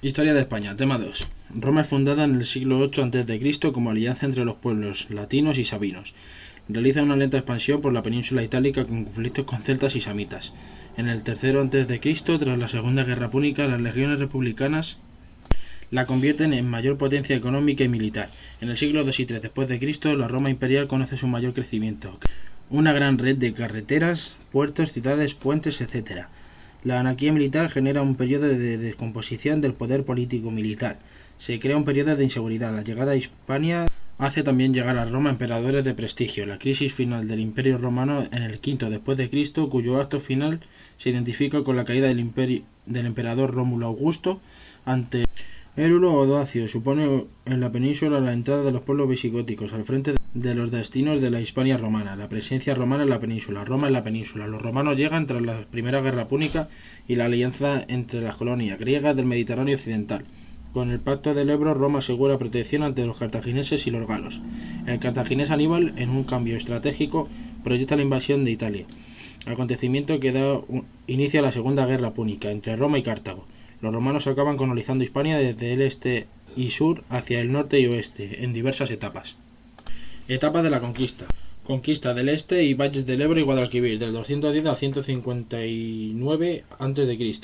Historia de España, tema 2. Roma es fundada en el siglo VIII a.C. como alianza entre los pueblos latinos y sabinos. Realiza una lenta expansión por la península itálica con conflictos con celtas y samitas. En el III a.C., tras la Segunda Guerra Púnica, las legiones republicanas la convierten en mayor potencia económica y militar. En el siglo II y III después de Cristo, la Roma imperial conoce su mayor crecimiento. Una gran red de carreteras, puertos, ciudades, puentes, etc. La anarquía militar genera un periodo de descomposición del poder político-militar. Se crea un periodo de inseguridad. La llegada a Hispania hace también llegar a Roma emperadores de prestigio. La crisis final del Imperio Romano en el V después de Cristo, cuyo acto final se identifica con la caída del emperador Rómulo Augusto ante Érulo o Dacio, supone en la península la entrada de los pueblos visigóticos al frente de los destinos de la Hispania romana, la presencia romana en la península, Roma en la península. Los romanos llegan tras la Primera Guerra Púnica y la alianza entre las colonias griegas del Mediterráneo occidental. Con el Pacto del Ebro, Roma asegura protección ante los cartagineses y los galos. El cartaginés Aníbal, en un cambio estratégico, proyecta la invasión de Italia, acontecimiento que da inicio a la Segunda Guerra Púnica entre Roma y Cartago. Los romanos acaban colonizando Hispania desde el este y sur hacia el norte y oeste, en diversas etapas. Etapa de la conquista. Conquista del este y valles del Ebro y Guadalquivir, del 210 al 159 a.C.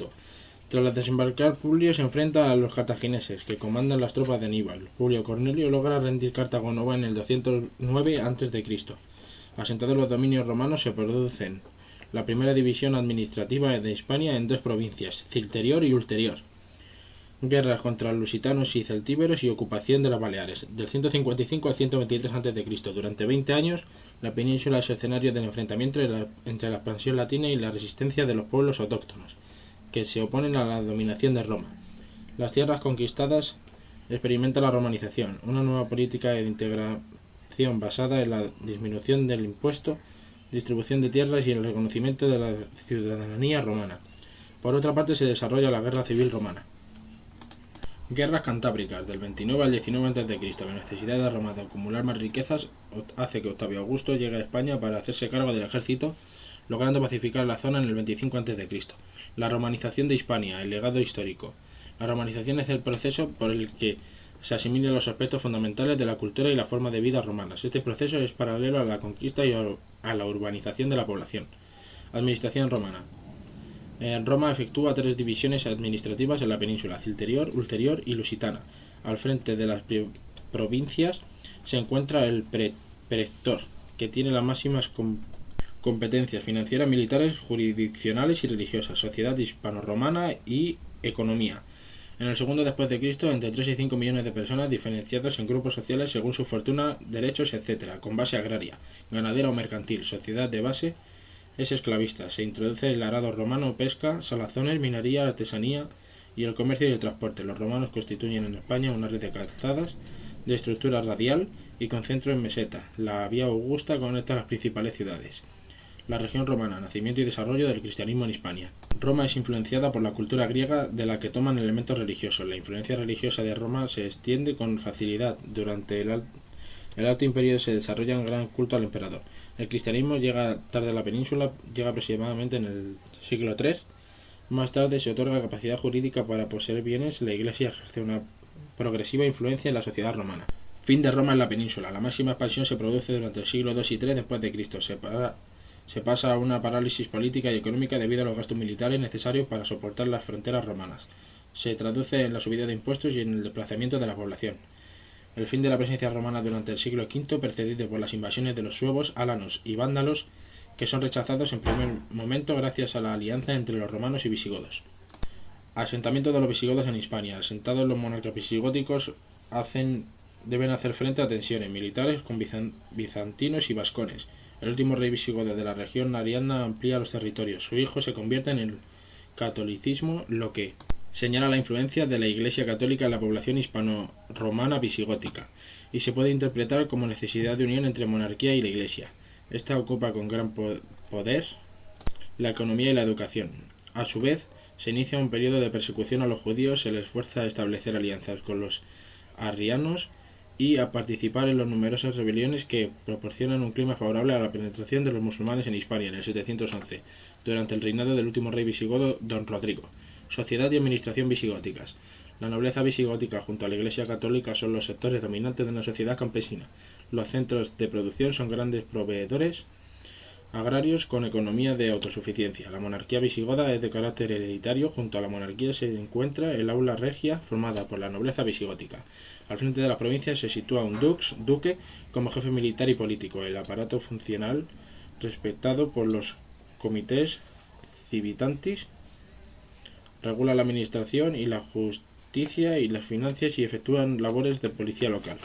Tras desembarcar, Publio se enfrenta a los cartagineses, que comandan las tropas de Aníbal. Publio Cornelio logra rendir Cartago Nova en el 209 a.C. Asentados los dominios romanos, se producen la primera división administrativa de Hispania en dos provincias, Cilterior y Ulterior. Guerras contra los lusitanos y celtíberos y ocupación de las Baleares, del 155 al 123 a.C. Durante 20 años, la península es escenario del enfrentamiento entre la expansión latina y la resistencia de los pueblos autóctonos, que se oponen a la dominación de Roma. Las tierras conquistadas experimentan la romanización, una nueva política de integración basada en la disminución del impuesto, distribución de tierras y el reconocimiento de la ciudadanía romana. Por otra parte, se desarrolla la Guerra Civil Romana. Guerras Cantábricas, del 29 al 19 a.C. La necesidad de Roma de acumular más riquezas hace que Octavio Augusto llegue a España para hacerse cargo del ejército, logrando pacificar la zona en el 25 a.C. La romanización de Hispania, el legado histórico. La romanización es el proceso por el que se asimilan los aspectos fundamentales de la cultura y la forma de vida romanas. Este proceso es paralelo a la conquista y a la urbanización de la población. Administración romana. Roma efectúa tres divisiones administrativas en la península: Cilterior, Ulterior y Lusitana. Al frente de las provincias se encuentra el pretor, que tiene las máximas competencias financieras, militares, jurisdiccionales y religiosas, sociedad hispano-romana y economía. En el segundo después de Cristo, entre 3 y 5 millones de personas diferenciados en grupos sociales según su fortuna, derechos, etc., con base agraria, ganadera o mercantil. Sociedad de base es esclavista. Se introduce el arado romano, pesca, salazones, minería, artesanía y el comercio y el transporte. Los romanos constituyen en España una red de calzadas de estructura radial y con centro en meseta. La vía Augusta conecta las principales ciudades. La región romana, nacimiento y desarrollo del cristianismo en Hispania. Roma es influenciada por la cultura griega, de la que toman elementos religiosos. La influencia religiosa de Roma se extiende con facilidad. Durante el Alto Imperio se desarrolla un gran culto al emperador. El cristianismo llega tarde a la península, llega aproximadamente en el siglo III. Más tarde se otorga capacidad jurídica para poseer bienes. La Iglesia ejerce una progresiva influencia en la sociedad romana. Fin de Roma en la península. La máxima expansión se produce durante el siglo II y III después de Cristo. Se pasa a una parálisis política y económica debido a los gastos militares necesarios para soportar las fronteras romanas. Se traduce en la subida de impuestos y en el desplazamiento de la población. El fin de la presencia romana durante el siglo V, precedido por las invasiones de los suevos, álanos y vándalos, que son rechazados en primer momento gracias a la alianza entre los romanos y visigodos. Asentamiento de los visigodos en Hispania. Asentados los monarcas visigóticos deben hacer frente a tensiones militares con bizantinos y vascones. El último rey visigodo de la región ariana amplía los territorios. Su hijo se convierte en el catolicismo, lo que señala la influencia de la Iglesia Católica en la población hispano-romana visigótica, y se puede interpretar como necesidad de unión entre monarquía y la Iglesia. Esta ocupa con gran poder la economía y la educación. A su vez, se inicia un periodo de persecución a los judíos, se les fuerza a establecer alianzas con los arrianos y a participar en las numerosas rebeliones que proporcionan un clima favorable a la penetración de los musulmanes en Hispania en el 711, durante el reinado del último rey visigodo, Don Rodrigo. Sociedad y administración visigóticas. La nobleza visigótica junto a la Iglesia católica son los sectores dominantes de una sociedad campesina. Los centros de producción son grandes proveedores agrarios con economía de autosuficiencia. La monarquía visigoda es de carácter hereditario. Junto a la monarquía se encuentra el aula regia formada por la nobleza visigótica. Al frente de la provincia se sitúa un duque como jefe militar y político. El aparato funcional respetado por los comités civitantis regula la administración y la justicia y las finanzas y efectúan labores de policía local.